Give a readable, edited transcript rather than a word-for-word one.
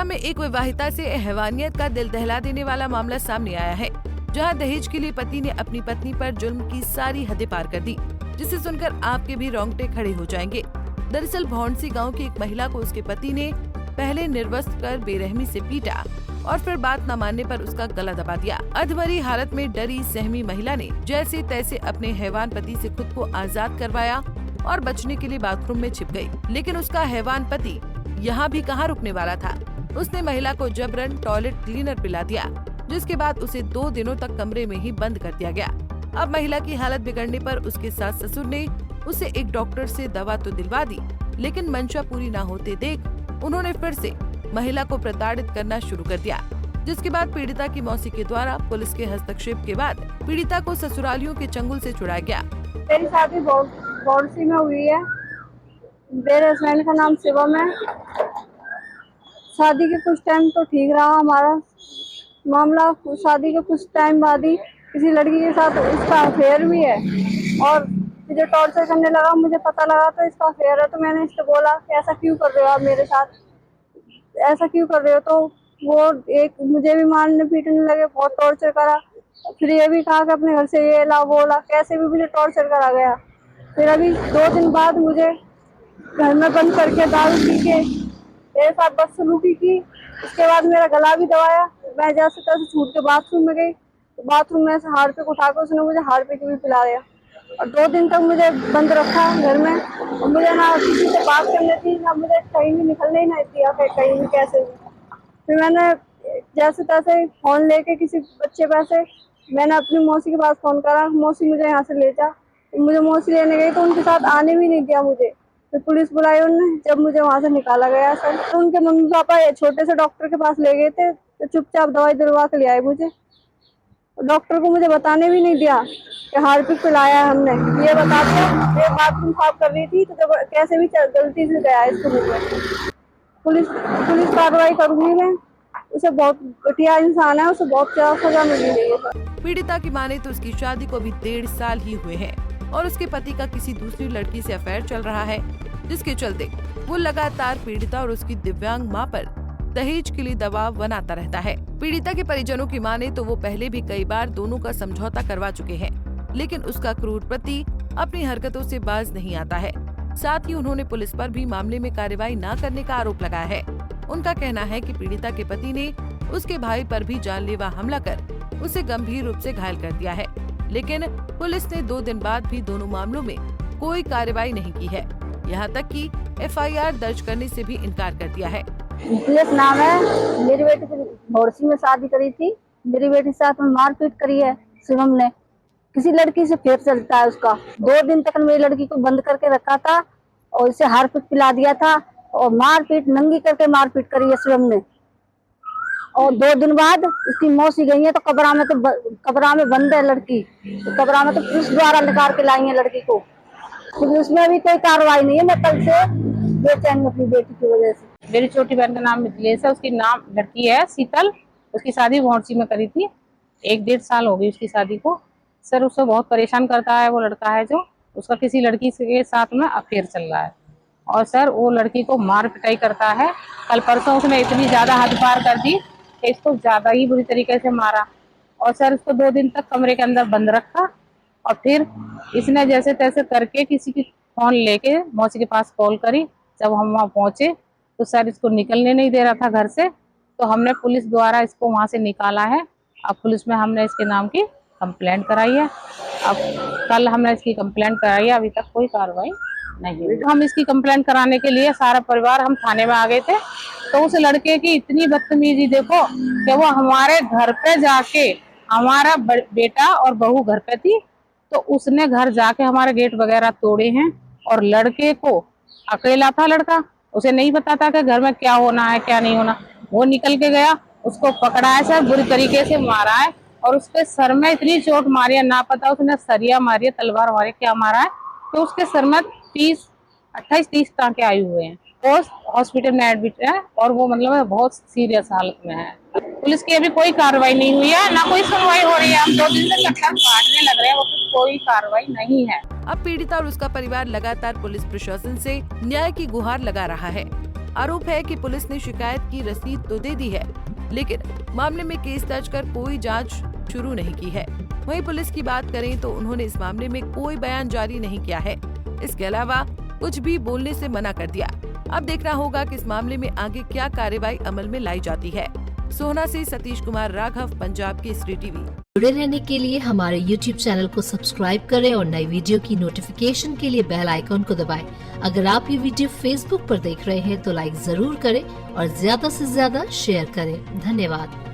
में एक विवाहिता से हैवानियत का दिल दहला देने वाला मामला सामने आया है, जहां दहेज के लिए पति ने अपनी पत्नी पर जुल्म की सारी हदें पार कर दी, जिसे सुनकर आपके भी रोंगटे खड़े हो जाएंगे। दरअसल भौंडसी गांव की एक महिला को उसके पति ने पहले निर्वस्त्र कर बेरहमी से पीटा और फिर बात न मानने पर उसका गला दबा दिया। अधमरी हालत में डरी सहमी महिला ने जैसे तैसे अपने हैवान पति से खुद को आजाद करवाया और बचने के लिए बाथरूम में छिप गई। लेकिन उसका हैवान पति यहाँ भी कहाँ रुकने वाला था। उसने महिला को जबरन टॉयलेट क्लीनर पिला दिया, जिसके बाद उसे 2 दिनों तक कमरे में ही बंद कर दिया गया। अब महिला की हालत बिगड़ने पर उसके सास ससुर ने उसे एक डॉक्टर से दवा तो दिलवा दी, लेकिन मंशा पूरी न होते देख उन्होंने फिर से महिला को प्रताड़ित करना शुरू कर दिया, जिसके बाद पीड़िता की मौसी के द्वारा पुलिस के हस्तक्षेप के बाद पीड़िता को ससुरालियों के चंगुल से छुड़ाया गया। मेरी शादी भौंडसी में हुई है। मेरे हस्बैंड का नाम शिवम है। शादी के कुछ टाइम तो ठीक रहा हमारा मामला। शादी के कुछ टाइम बाद ही किसी लड़की के साथ इसका अफेयर भी है और मुझे टॉर्चर करने लगा। मुझे पता लगा तो इसका अफेयर है, तो मैंने इससे बोला कि ऐसा क्यों कर रहे हो आप मेरे साथ, ऐसा क्यों कर रहे हो। तो वो एक मुझे भी मारने पीटने लगे, बहुत टॉर्चर करा। फिर ये भी कहा कि अपने घर से ये ला वो ला, कैसे भी मुझे टॉर्चर करा गया। फिर अभी 2 दिन बाद मुझे घर में बंद करके दारू पी के मेरे साथ बदसलूकी की। उसके बाद मेरा गला भी दबाया। मैं जैसे तैसे छूट के बाथरूम में गई, तो बाथरूम में से हार्पिक उठा कर उसने मुझे हार्पिक भी पिला दिया और 2 दिन तक मुझे बंद रखा घर में। और मुझे ना किसी से बात करनी थी, ना मुझे कहीं भी निकलने ही नहीं दिया कहीं भी कैसे भी। फिर मैंने जैसे तैसे फोन लेके किसी बच्चे पैसे मैंने अपनी मौसी के पास फोन करा, मौसी मुझे यहाँ से ले जा। मुझे मौसी लेने गई तो उनके साथ आने भी नहीं दिया मुझे। तो पुलिस बुलाई उन्होंने, जब मुझे वहाँ से निकाला गया सर। तो उनके मम्मी पापा छोटे से डॉक्टर के पास ले गए थे, तो चुपचाप दवाई दिलवा के ले आए मुझे। डॉक्टर को मुझे बताने भी नहीं दिया कि हार्पिक पिलाया है हमने। ये बता दिया मैं बाथरूम साफ कर रही थी तो जब कैसे भी गलती से गया इसको मुझ में। पुलिस कार्रवाई करूंगी मैं। उसे बहुत घटिया इंसान है, उसे बहुत ज्यादा सजा मिलनी चाहिए। पीड़िता की माने तो उसकी शादी को भी 1.5 साल ही हुए हैं और उसके पति का किसी दूसरी लड़की से अफेयर चल रहा है, जिसके चलते वो लगातार पीड़िता और उसकी दिव्यांग मां पर दहेज के लिए दबाव बनाता रहता है। पीड़िता के परिजनों की माने तो वो पहले भी कई बार दोनों का समझौता करवा चुके हैं, लेकिन उसका क्रूर पति अपनी हरकतों से बाज नहीं आता है। साथ ही उन्होंने पुलिस पर भी मामले में कार्रवाई न करने का आरोप लगाया है। उनका कहना है कि पीड़िता के पति ने उसके भाई पर भी जानलेवा हमला कर उसे गंभीर रूप से घायल कर दिया है, लेकिन पुलिस ने 2 दिन बाद भी दोनों मामलों में कोई कार्रवाई नहीं की है। यहाँ तक कि FIR दर्ज करने से भी इनकार कर दिया है। निखिलेश नाम है। मेरी बेटी भौंडसी में शादी करी थी। मेरी बेटी के साथ में मारपीट करी है शिवम ने। किसी लड़की से फेर चलता है उसका। 2 दिन तक मेरी लड़की को बंद करके रखा था और इसे हार्पिक पिला दिया था और मारपीट नंगी करके मारपीट करी है शिवम ने। और 2 दिन बाद इसकी मौसी गई है तो कब्रा में बंद है लड़की। तो कब्रा में तो पुलिस द्वारा निकाल के लाई है लड़की को। पुलिस में भी कोई कार्रवाई नहीं है। मैं कल से बेचैन अपनी बेटी की वजह से। मेरी छोटी बहन का नाम मिथिलेश है, उसकी नाम लड़की है शीतल। उसकी शादी भौंडसी में करी थी। 1-1.5 साल हो गई उसकी शादी को। सर उसको बहुत परेशान करता है वो लड़का है जो, उसका किसी लड़की के साथ में अफेयर चल रहा है और सर वो लड़की को मार पिटाई करता है। कल परसों उसने इतनी ज्यादा हद पार कर दी कि इसको ज्यादा ही बुरी तरीके से मारा और सर उसको 2 दिन तक कमरे के अंदर बंद रखा और फिर इसने जैसे तैसे करके किसी की फोन लेके मौसी के पास कॉल करी। जब हम वहाँ पहुंचे तो सर इसको निकलने नहीं दे रहा था घर से, तो हमने पुलिस द्वारा इसको वहाँ से निकाला है। अब पुलिस में हमने इसके नाम की कंप्लेंट कराई है। अब कल हमने इसकी कंप्लेंट कराई है, अभी तक कोई कार्रवाई नहीं हुई। हम इसकी कंप्लेंट कराने के लिए सारा परिवार हम थाने में आ गए थे, तो उस लड़के की इतनी बदतमीजी देखो कि वो हमारे घर पे जाके, हमारा बेटा और बहू घर पे थी तो उसने घर जाके हमारे गेट वगैरह तोड़े हैं और लड़के को, अकेला था लड़का, उसे नहीं पता था कि घर में क्या होना है क्या नहीं होना। वो निकल के गया, उसको पकड़ा है सर, बुरी तरीके से मारा है और उसके सर में इतनी चोट मारी है, ना पता उसने सरिया मारी है, तलवार मारी, क्या मारा है, तो उसके सर में 28-30 टांके आए हुए हैं। वो हॉस्पिटल में एडमिट है और वो मतलब बहुत सीरियस हालत में है। पुलिस की अभी कोई कार्रवाई नहीं हुई है, ना कोई सुनवाई हो रही है। हम 2 दिन से चक्कर काटने लग रहे हैं, वो कोई कार्रवाई नहीं है। अब पीड़िता और उसका परिवार लगातार पुलिस प्रशासन से न्याय की गुहार लगा रहा है। आरोप है कि पुलिस ने शिकायत की रसीद तो दे दी है, लेकिन मामले में केस दर्ज कर कोई जांच शुरू नहीं की है। वहीं पुलिस की बात करें तो उन्होंने इस मामले में कोई बयान जारी नहीं किया है। इसके अलावा कुछ भी बोलने से मना कर दिया। अब देखना होगा कि इस मामले में आगे क्या कार्रवाई अमल में लाई जाती है। सोहना से सतीश कुमार राघव, पंजाब केसरी टीवी। जुड़े रहने के लिए हमारे YouTube चैनल को सब्सक्राइब करें और नई वीडियो की नोटिफिकेशन के लिए बेल आइकॉन को दबाएं। अगर आप ये वीडियो Facebook पर देख रहे हैं तो लाइक जरूर करें और ज्यादा से ज्यादा शेयर करें। धन्यवाद।